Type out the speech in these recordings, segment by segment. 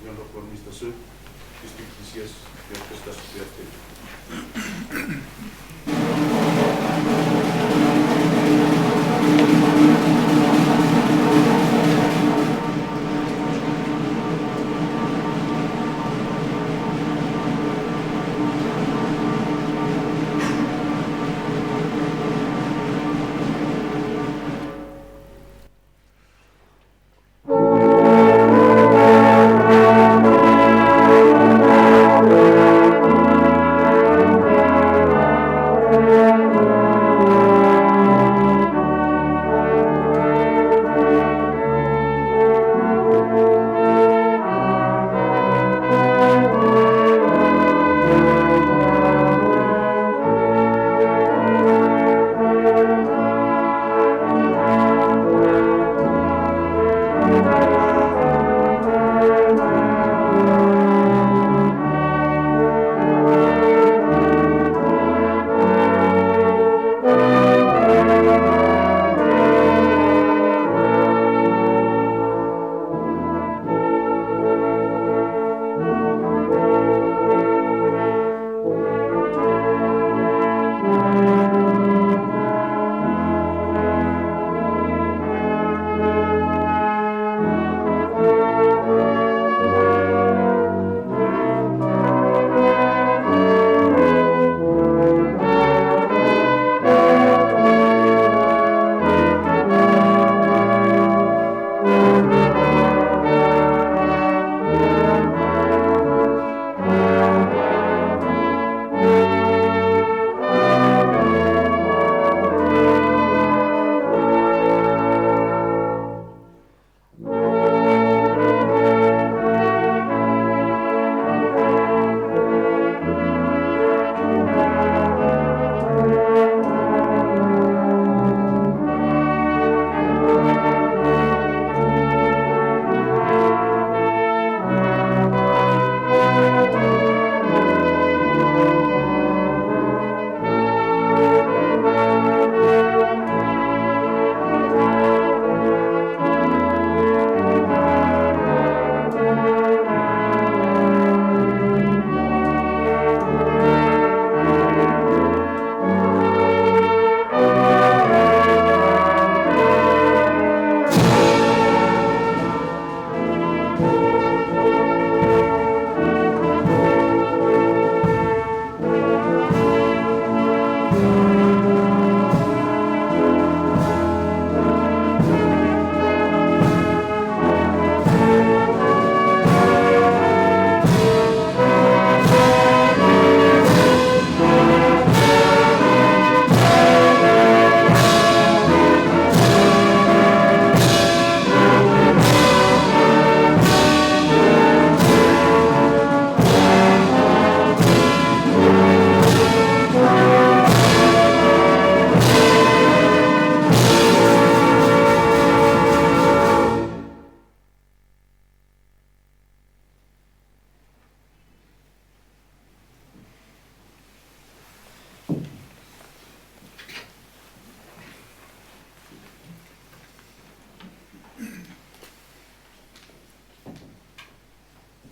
the Honorable Mr. Sir, distinguished guests,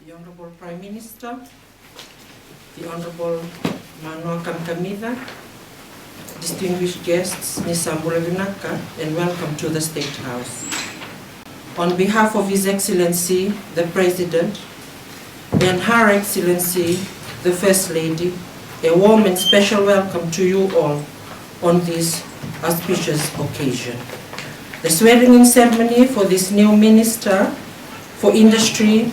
the Honorable Prime Minister, the Honorable Manoa Kamkamida, distinguished guests, Nisambula Vinaka, and welcome to the State House. On behalf of His Excellency, the President, and Her Excellency, the First Lady, a warm and special welcome to you all on this auspicious occasion. The swearing-in ceremony for this new Minister for Industry,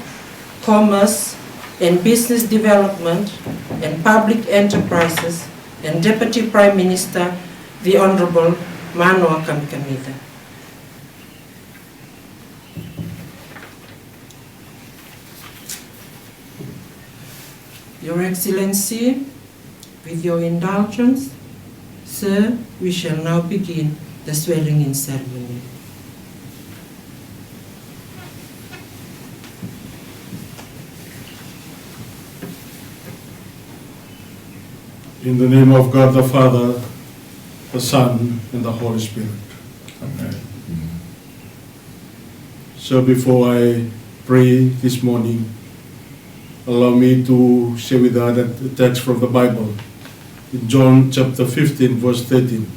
Commerce, and Business Development and Public Enterprises and Deputy Prime Minister, the Honorable Manoa Kamkamida. Your Excellency, with your indulgence, Sir, we shall now begin the swearing-in ceremony. In the name of God the Father, the Son, and the Holy Spirit. Amen. So before I pray this morning, allow me to share with that a text from the Bible. In John chapter 15, verse 13,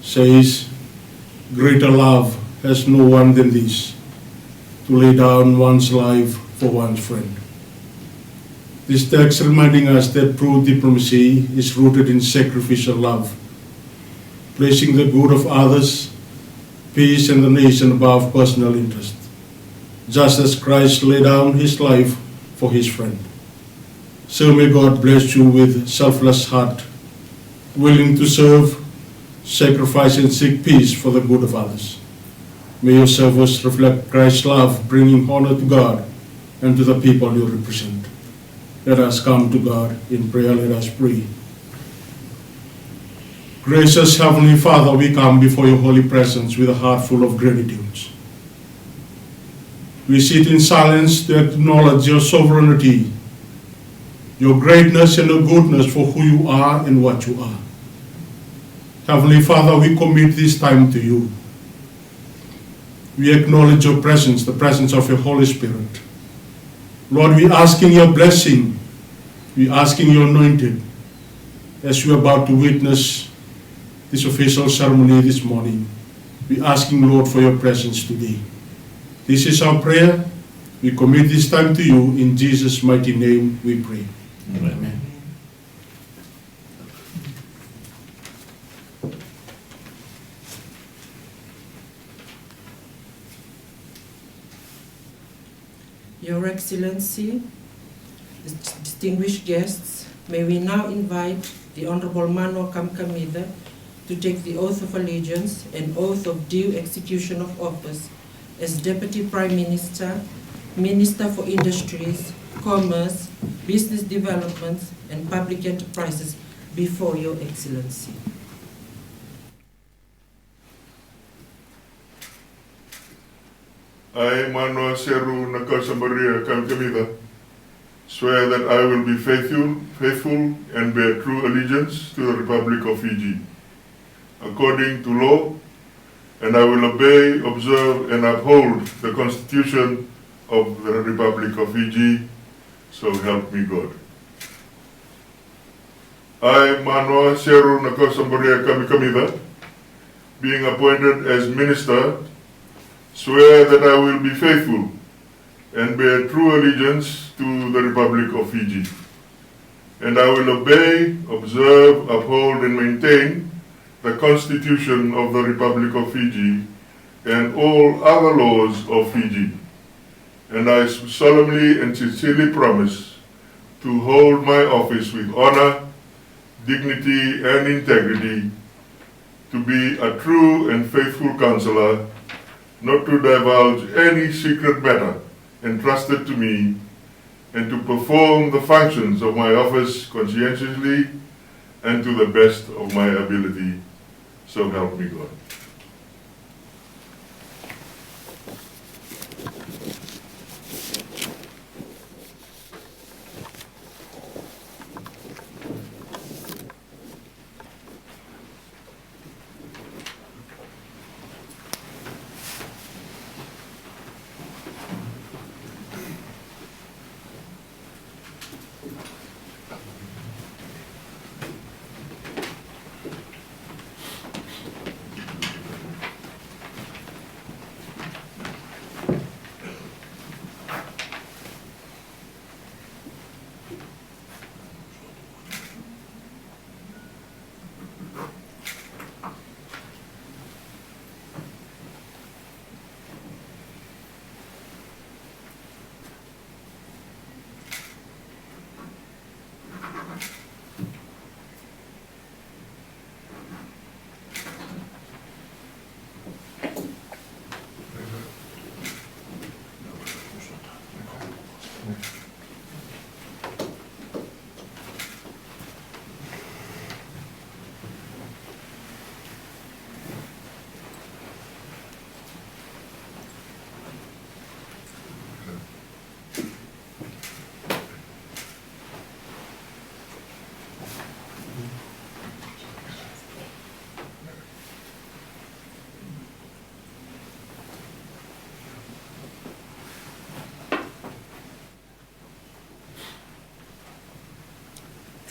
says, "Greater love has no one than this, to lay down one's life for one's friend." This text reminding us that true diplomacy is rooted in sacrificial love, placing the good of others, peace, and the nation above personal interest, just as Christ laid down his life for his friend. So may God bless you with selfless heart, willing to serve, sacrifice, and seek peace for the good of others. May your service reflect Christ's love, bringing honor to God and to the people you represent. Let us come to God in prayer. Let us pray. Gracious Heavenly Father, we come before your holy presence with a heart full of gratitude. We sit in silence to acknowledge your sovereignty, your greatness and your goodness for who you are and what you are. Heavenly Father, we commit this time to you. We acknowledge your presence, the presence of your Holy Spirit. Lord, we asking your blessing, we asking your anointing, as we are about to witness this official ceremony this morning. We asking, Lord, for your presence today. This is our prayer. We commit this time to you. In Jesus' mighty name we pray. Amen. Your Excellency, distinguished guests, may we now invite the Honorable Mano Kamkamida to take the oath of allegiance and oath of due execution of office as Deputy Prime Minister, Minister for Industries, Commerce, Business Development, and Public Enterprises before Your Excellency. I, Mano Seru Nakasamaria Kamkamida, swear that I will be faithful and bear true allegiance to the Republic of Fiji, according to law, and I will obey, observe, and uphold the Constitution of the Republic of Fiji, so help me God. I, Mano Seru Nakasamaria Kamkamida, being appointed as Minister, swear that I will be faithful and bear true allegiance to the Republic of Fiji, and I will obey, observe, uphold, and maintain the Constitution of the Republic of Fiji and all other laws of Fiji, and I solemnly and sincerely promise to hold my office with honor, dignity, and integrity, to be a true and faithful counselor, not to divulge any secret matter entrusted to me, and to perform the functions of my office conscientiously and to the best of my ability. So help me God.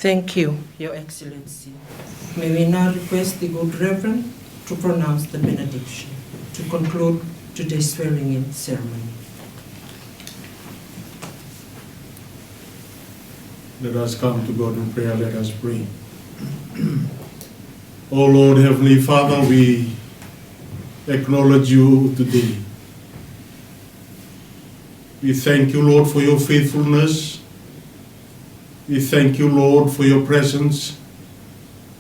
Thank you, Your Excellency. May we now request the Good Reverend to pronounce the benediction to conclude today's swearing-in ceremony. Let us come to God in prayer. Let us pray. O Lord, Heavenly Father, we acknowledge you today. We thank you, Lord, for your faithfulness. We thank you, Lord, for your presence.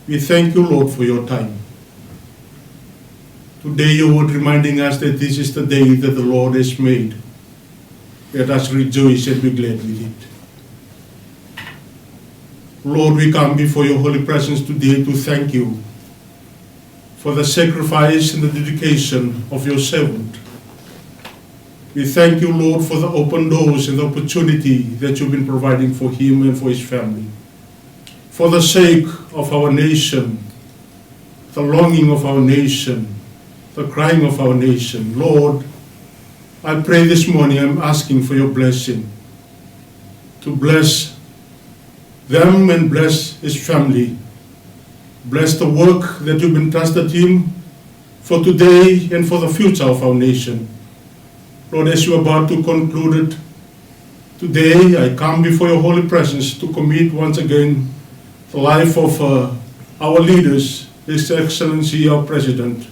We thank you, Lord, for your time. Today you were reminding us that this is the day that the Lord has made. Let us rejoice and be glad with it. Lord, we come before your holy presence today to thank you for the sacrifice and the dedication of your servant. We thank you, Lord, for the open doors and the opportunity that you've been providing for him and for his family. For the sake of our nation, the longing of our nation, the crying of our nation. Lord, I pray this morning, I'm asking for your blessing to bless them and bless his family. Bless the work that you've entrusted him for today and for the future of our nation. Lord, as you are about to conclude it today, I come before your holy presence to commit once again the life of our leaders, His Excellency, our President,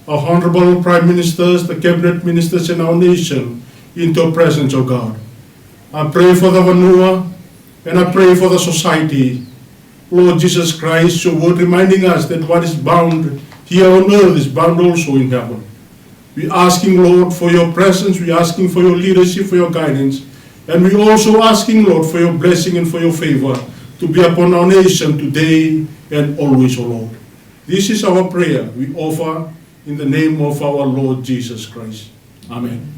our honorable Prime Ministers, the Cabinet Ministers in our nation, into your presence, O God. I pray for the Vanua, and I pray for the society. Lord Jesus Christ, your word reminding us that what is bound here on earth is bound also in heaven. We're asking, Lord, for your presence. We're asking for your leadership, for your guidance. And we're also asking, Lord, for your blessing and for your favor to be upon our nation today and always, O Lord. This is our prayer we offer in the name of our Lord Jesus Christ. Amen.